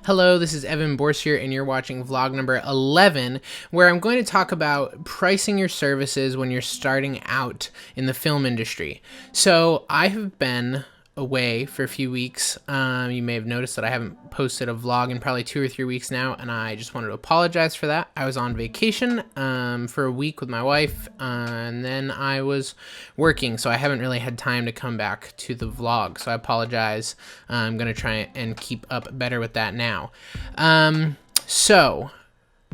Hello, this is Evan Bourcier, and you're watching vlog number 11, where I'm going to talk about pricing your services when you're starting out in the film industry. So I have been away for a few weeks. You may have noticed that I haven't posted a vlog in probably 2 or 3 weeks now, and I just wanted to apologize for that. I was on vacation for a week with my wife, and then I was working, so I haven't really had time to come back to the vlog, so I apologize. I'm going to try and keep up better with that now. So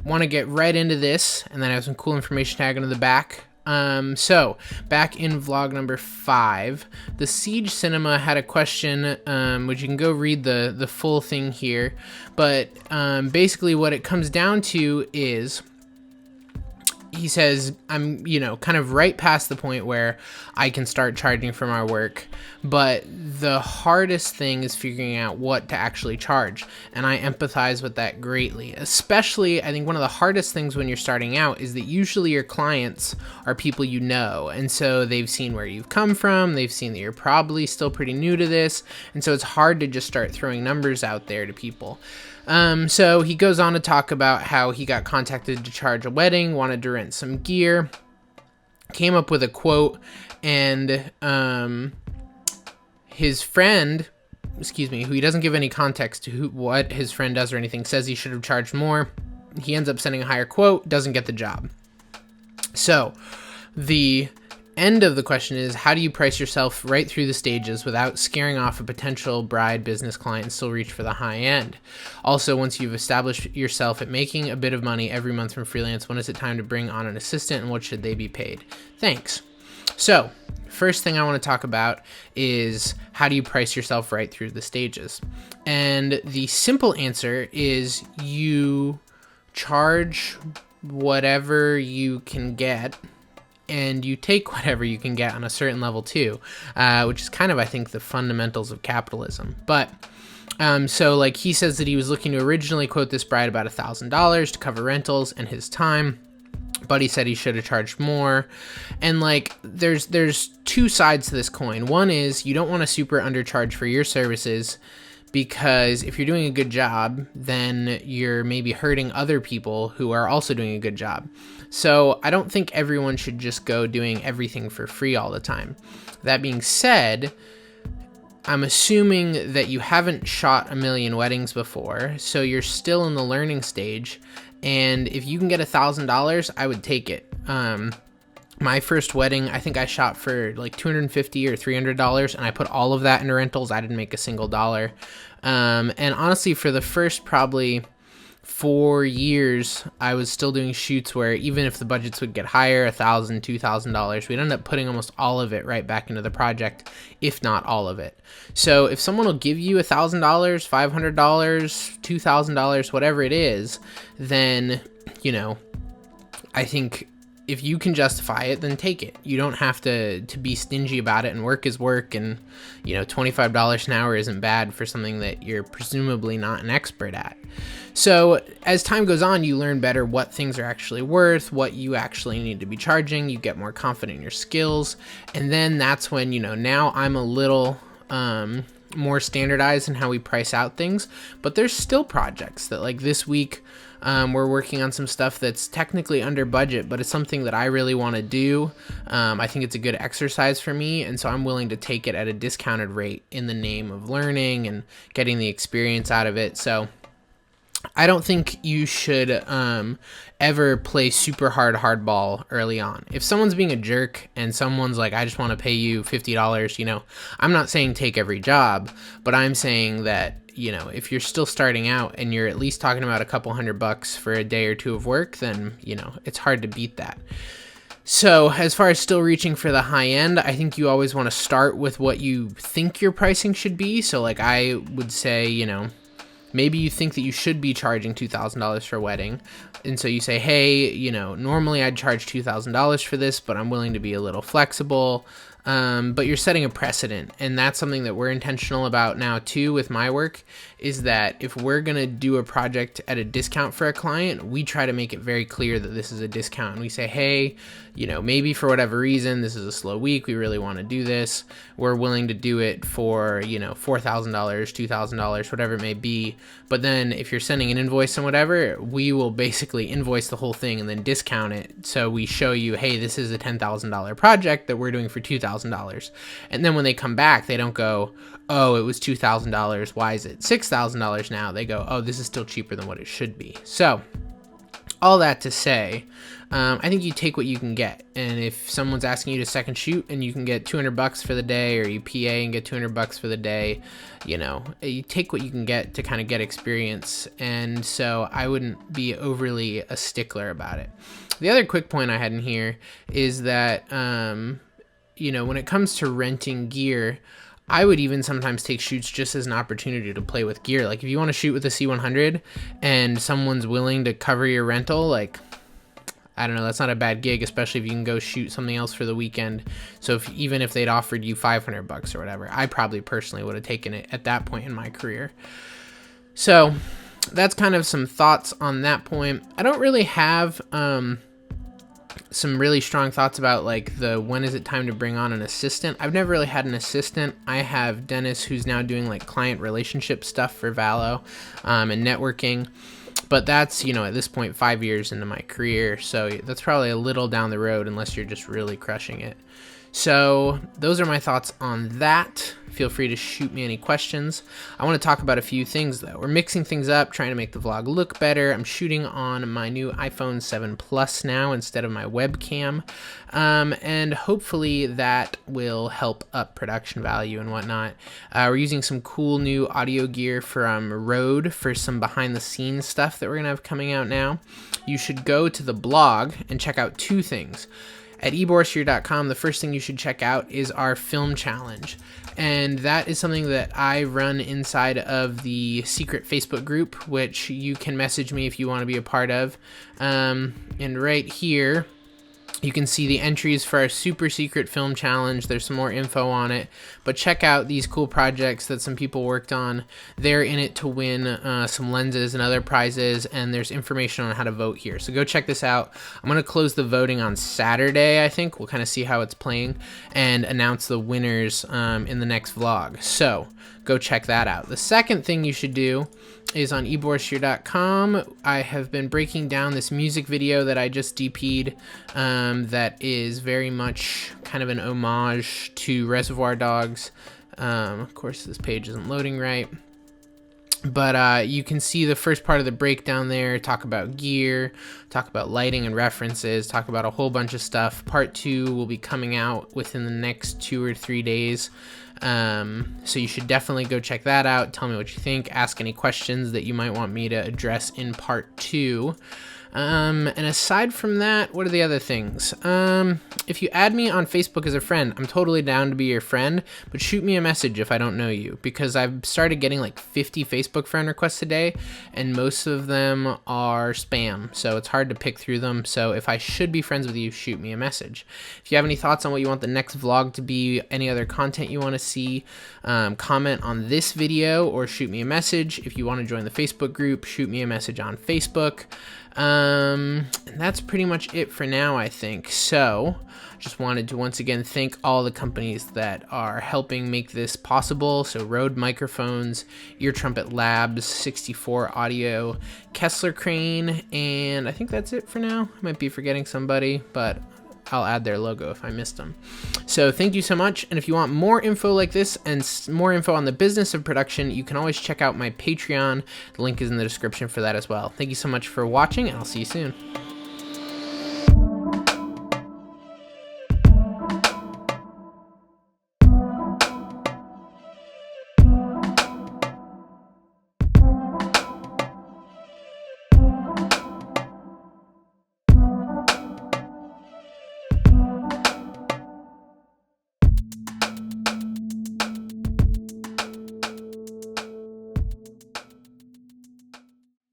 want to get right into this, and then I have some cool information tagged into the back. So back in vlog number 5, the Siege Cinema had a question, which you can go read the full thing here, but basically what it comes down to is, he says, I'm, kind of right past the point where I can start charging for my work, but the hardest thing is figuring out what to actually charge, and I empathize with that greatly. Especially, I think one of the hardest things when you're starting out is that usually your clients are people you know, and so they've seen where you've come from, they've seen that you're probably still pretty new to this, and so it's hard to just start throwing numbers out there to people. So he goes on to talk about how he got contacted to charge a wedding, wanted to rent some gear, came up with a quote, and his friend, who he doesn't give any context to what his friend does or anything, says he should have charged more. He ends up sending a higher quote, doesn't get the job. So the end of the question is, how do you price yourself right through the stages without scaring off a potential bride business client and still reach for the high end? Also, once you've established yourself at making a bit of money every month from freelance, when is it time to bring on an assistant, and what should they be paid? Thanks. So first thing I want to talk about is, how do you price yourself right through the stages? And the simple answer is, you charge whatever you can get, and you take whatever you can get on a certain level too, which is kind of, I think, the fundamentals of capitalism. But so like he says that he was looking to originally quote this bride about $1,000 to cover rentals and his time, but he said he should have charged more. And like there's two sides to this coin. One is, you don't want to super undercharge for your services, because if you're doing a good job, then you're maybe hurting other people who are also doing a good job. So I don't think everyone should just go doing everything for free all the time. That being said, I'm assuming that you haven't shot a million weddings before, so you're still in the learning stage. And if you can get $1,000, I would take it. My first wedding, I think I shot for like $250 or $300, and I put all of that into rentals. I didn't make a single dollar. And honestly, for the first probably 4 years, I was still doing shoots where even if the budgets would get higher, $1,000, $2,000, we'd end up putting almost all of it right back into the project, if not all of it. So if someone will give you $1,000, $500, $2,000, whatever it is, then, I think if you can justify it, then take it. You don't have to be stingy about it, and work is work, and $25 an hour isn't bad for something that you're presumably not an expert at. So as time goes on, you learn better what things are actually worth, what you actually need to be charging, you get more confident in your skills, and then that's when, now I'm a little more standardized in how we price out things, but there's still projects that, like this week, we're working on some stuff that's technically under budget, but it's something that I really want to do. I think it's a good exercise for me, and so I'm willing to take it at a discounted rate in the name of learning and getting the experience out of it. So I don't think you should ever play super hardball early on. If someone's being a jerk and someone's like, I just want to pay you $50, I'm not saying take every job, but I'm saying that, if you're still starting out and you're at least talking about a couple $100 for a day or two of work, then, it's hard to beat that. So as far as still reaching for the high end, I think you always want to start with what you think your pricing should be. So like I would say, maybe you think that you should be charging $2,000 for a wedding. And so you say, hey, normally I'd charge $2,000 for this, but I'm willing to be a little flexible. but you're setting a precedent, and that's something that we're intentional about now too with my work, is that if we're going to do a project at a discount for a client, we try to make it very clear that this is a discount, and we say, hey, maybe for whatever reason, this is a slow week, we really want to do this, we're willing to do it for, $4,000, $2,000, whatever it may be. But then if you're sending an invoice and whatever, we will basically invoice the whole thing and then discount it. So we show you, hey, this is a $10,000 project that we're doing for $2,000. And then when they come back, they don't go, oh, it was $2,000. Why is it $6,000 now? They go, oh, this is still cheaper than what it should be. So all that to say, I think you take what you can get. And if someone's asking you to second shoot and you can get $200 for the day, or you PA and get $200 for the day, you take what you can get to kind of get experience. And so I wouldn't be overly a stickler about it. The other quick point I had in here is that, when it comes to renting gear, I would even sometimes take shoots just as an opportunity to play with gear. Like if you want to shoot with a C100 and someone's willing to cover your rental, like, I don't know, that's not a bad gig, especially if you can go shoot something else for the weekend. So even if they'd offered you $500 or whatever, I probably personally would have taken it at that point in my career. So that's kind of some thoughts on that point. I don't really have some really strong thoughts about like when is it time to bring on an assistant. I've never really had an assistant. I have Dennis, who's now doing like client relationship stuff for Valo and networking. But that's, at this point, 5 years into my career. So that's probably a little down the road unless you're just really crushing it. So those are my thoughts on that. Feel free to shoot me any questions. I want to talk about a few things though. We're mixing things up, trying to make the vlog look better. I'm shooting on my new iPhone 7 Plus now instead of my webcam. And hopefully that will help up production value and whatnot. We're using some cool new audio gear from Rode for some behind the scenes stuff that we're going to have coming out now. You should go to the blog and check out two things. At eBourcier.com, the first thing you should check out is our film challenge. And that is something that I run inside of the secret Facebook group, which you can message me if you want to be a part of. And right here, you can see the entries for our super secret film challenge. There's some more info on it, but check out these cool projects that some people worked on. They're in it to win some lenses and other prizes, and there's information on how to vote here. So go check this out. I'm going to close the voting on Saturday, I think. We'll kind of see how it's playing and announce the winners in the next vlog. So go check that out. The second thing you should do is on eBourcier.com. I have been breaking down this music video that I just DP'd that is very much kind of an homage to Reservoir Dogs. Of course, this page isn't loading right. But you can see the first part of the breakdown there, talk about gear, talk about lighting and references, talk about a whole bunch of stuff. Part 2 will be coming out within the next 2 or 3 days. So you should definitely go check that out. Tell me what you think. Ask any questions that you might want me to address in part 2. And aside from that, what are the other things? If you add me on Facebook as a friend, I'm totally down to be your friend, but shoot me a message if I don't know you, because I've started getting like 50 Facebook friend requests a day, and most of them are spam, so it's hard to pick through them. So if I should be friends with you, shoot me a message. If you have any thoughts on what you want the next vlog to be, any other content you want to see, comment on this video or shoot me a message. If you want to join the Facebook group, shoot me a message on Facebook. And that's pretty much it for now, I think. So just wanted to once again thank all the companies that are helping make this possible. So Rode Microphones, Ear Trumpet Labs, 64 Audio, Kessler Crane, and I think that's it for now. I might be forgetting somebody, but I'll add their logo if I missed them. So thank you so much. And if you want more info like this and more info on the business of production, you can always check out my Patreon. The link is in the description for that as well. Thank you so much for watching, and I'll see you soon.